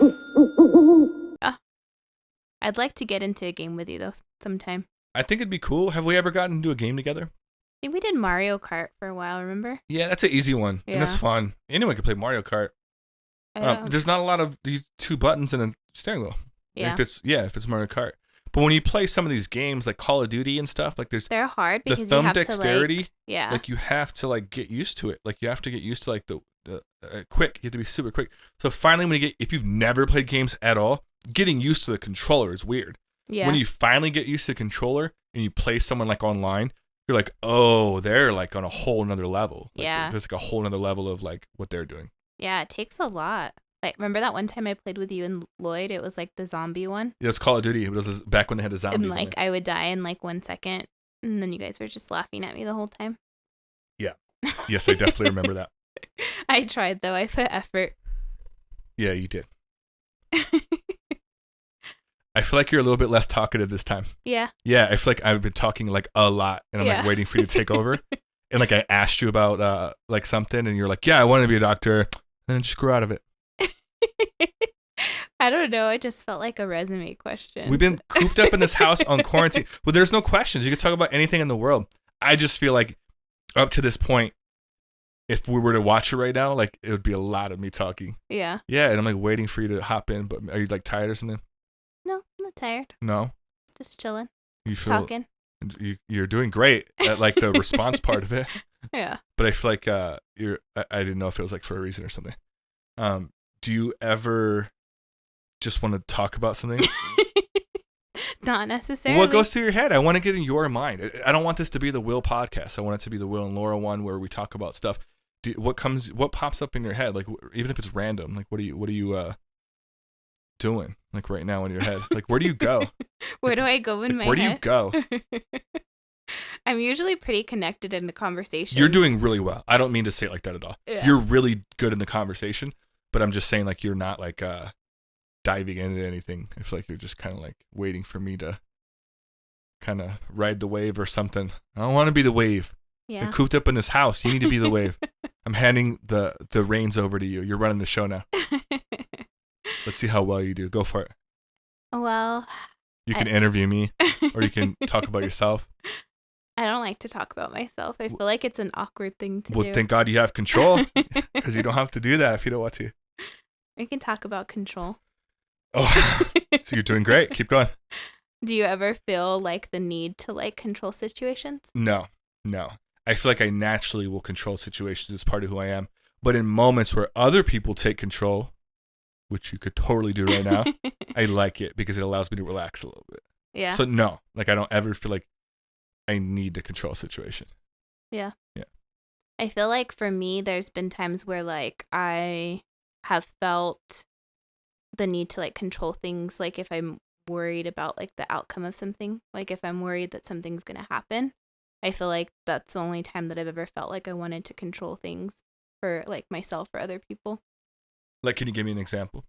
Oh, I'd like to get into a game with you though sometime. I think it'd be cool. Have we ever gotten into a game together? I think we did Mario Kart for a while, remember? Yeah, that's an easy one. Yeah. And it's fun. Anyone can play Mario Kart. I don't There's not a lot of these 2 buttons and a steering wheel. Yeah. If it's Mario Kart. But when you play some of these games like Call of Duty and stuff, like they're hard the because thumb you have dexterity. to like, yeah. Like you have to like get used to it. Like you have to get used to like the quick. You have to be super quick. So finally, if you've never played games at all, getting used to the controller is weird. Yeah. When you finally get used to the controller and you play someone like online, you're like, oh, they're like on a whole nother level. Like, yeah. There's like a whole nother level of like what they're doing. Yeah, it takes a lot. Like, remember that one time I played with you and Lloyd? It was like the zombie one. Yeah, it's Call of Duty. It was back when they had the zombies. And like I would die in like 1 second, and then you guys were just laughing at me the whole time. Yeah. Yes, I definitely remember that. I tried though. I put effort. Yeah, you did. I feel like you're a little bit less talkative this time. Yeah. Yeah, I feel like I've been talking like a lot, and I'm like waiting for you to take over. And like I asked you about like something, and you're like, "Yeah, I want to be a doctor," and then just grew out of it. I don't know. It just felt like a resume question. We've been cooped up in this house on quarantine. Well, there's no questions. You can talk about anything in the world. I just feel like up to this point, if we were to watch it right now, like it would be a lot of me talking. Yeah. Yeah, and I'm like waiting for you to hop in. But are you like tired or something? No, I'm not tired. No. Just chilling. You just feel talking. You're doing great at like the response part of it. Yeah. But I feel like you're. I didn't know if it was like for a reason or something. Do you ever just want to talk about something? Not necessarily. What goes through your head? I want to get in your mind. I don't want this to be the Will podcast. I want it to be the Will and Laura one where we talk about stuff. What pops up in your head? Like even if it's random, like what are you doing like right now in your head? Like where do you go? Where do I go in my head? Where do you go? I'm usually pretty connected in the conversation. You're doing really well. I don't mean to say it like that at all. Yeah. You're really good in the conversation, but I'm just saying like you're not like diving into anything. I feel like you're just kind of like waiting for me to kind of ride the wave or something. I don't want to be the wave. Yeah. You're cooped up in this house. You need to be the wave. I'm handing the reins over to you. You're running the show now. Let's see how well you do. Go for it. Well, you can interview me or you can talk about yourself. I don't like to talk about myself. I feel like it's an awkward thing to do. Well, thank God you have control because you don't have to do that if you don't want to. We can talk about control. Oh, so you're doing great. Keep going. Do you ever feel like the need to like control situations? No. I feel like I naturally will control situations. It's part of who I am. But in moments where other people take control, which you could totally do right now, I like it because it allows me to relax a little bit. Yeah. So no, like I don't ever feel like I need to control a situation. Yeah. Yeah. I feel like for me, there's been times where like I have felt the need to like control things. Like if I'm worried about like the outcome of something, like if I'm worried that something's going to happen, I feel like that's the only time that I've ever felt like I wanted to control things for like myself or other people. Like, can you give me an example?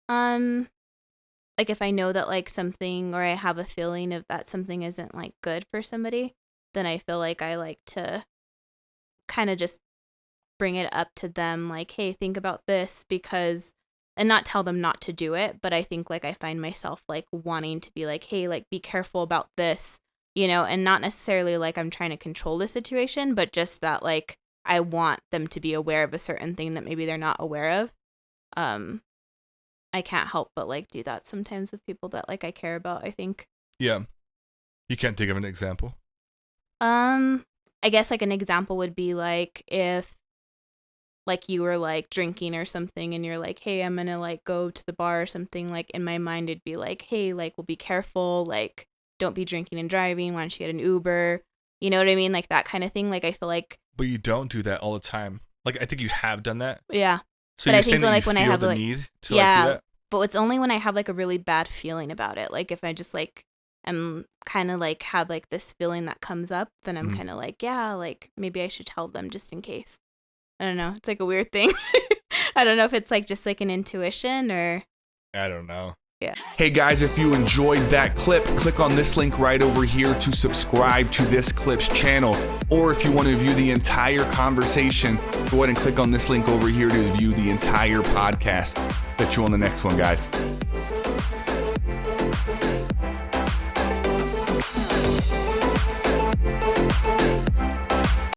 Like if I know that like something or I have a feeling of that something isn't like good for somebody, then I feel like I like to kind of just bring it up to them like, hey, think about this because, and not tell them not to do it. But I think like I find myself like wanting to be like, hey, like be careful about this, you know, and not necessarily like I'm trying to control the situation, but just that like I want them to be aware of a certain thing that maybe they're not aware of. I can't help but like do that sometimes with people that like I care about, I think. Yeah. You can't think of an example? I guess like an example would be like if like you were like drinking or something and you're like, hey, I'm gonna like go to the bar or something, like in my mind it'd be like, hey, like well be careful, like don't be drinking and driving, why don't you get an Uber? You know what I mean? Like that kind of thing. Like I feel like. But you don't do that all the time. Like I think you have done that. Yeah. So but you're I think saying that like you when feel I have the like need to yeah, like do that? but it's only when I have like a really bad feeling about it. Like if I just like am kind of like have like this feeling that comes up, then I'm kind of like, yeah, like maybe I should tell them just in case. I don't know. It's like a weird thing. I don't know if it's like just like an intuition or. I don't know. Yeah. Hey guys, if you enjoyed that clip, click on this link right over here to subscribe to this clip's channel. Or if you want to view the entire conversation, go ahead and click on this link over here to view the entire podcast. Bet you on the next one, guys.